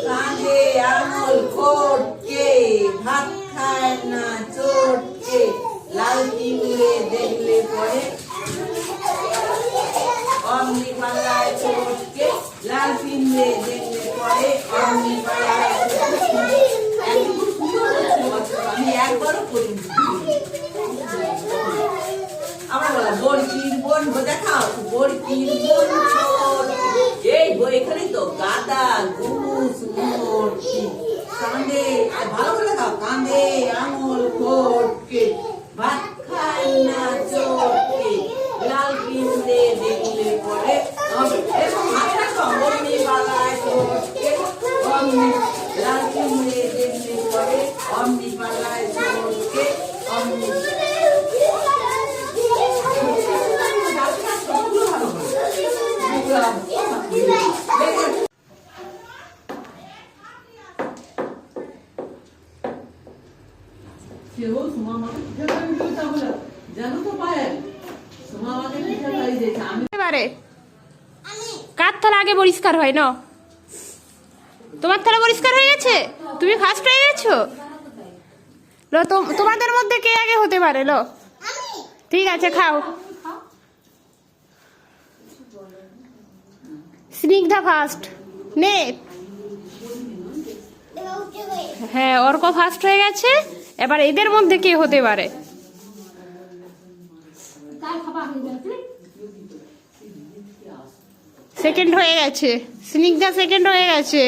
কাঁধে আঙুল ফটকে, ভাত খায় না চটকে, লাল পিঁপড়ে দেখলে পরে অমনি পালায় চটকে, লাল পিঁপড়ে দেখলে পরে অমনি পালায় চটকে। আমি একবারও করিনি। আমরা বলা বড়কির বোন দেখাও, বড়কির বোন এই বই এখানেই তো গাদা গুস মূর্তি কাঁদে, ভালো করে দেখাও, কাঁদে আঙুল ফটকে, ভাত খায় না চটকে, লাল পিঁপড়ে দেখলে পরে এরকম হাত রাখো, অমনি পালায় চটকে, অমনি লাল পিঁপড়ে দেখলে পরে অমনি পালায় চটকে, অমনি কার থালা আগে পরিষ্কার হয় না? তোমার থালা পরিষ্কার হয়ে গেছে, তুমি ফার্স্ট হয়ে গেছো। লো তোমাদের মধ্যে কে আগে হতে পারে? লো ঠিক আছে, খাও। স্নিগ্ধা ফার্স্ট নে। হ্যাঁ, অর্ক ফার্স্ট হয়ে গেছে। এবার এদের মধ্যে কে হতে পারে? সেকেন্ড হয়ে গেছে, স্নিগ্ধা সেকেন্ড হয়ে গেছে।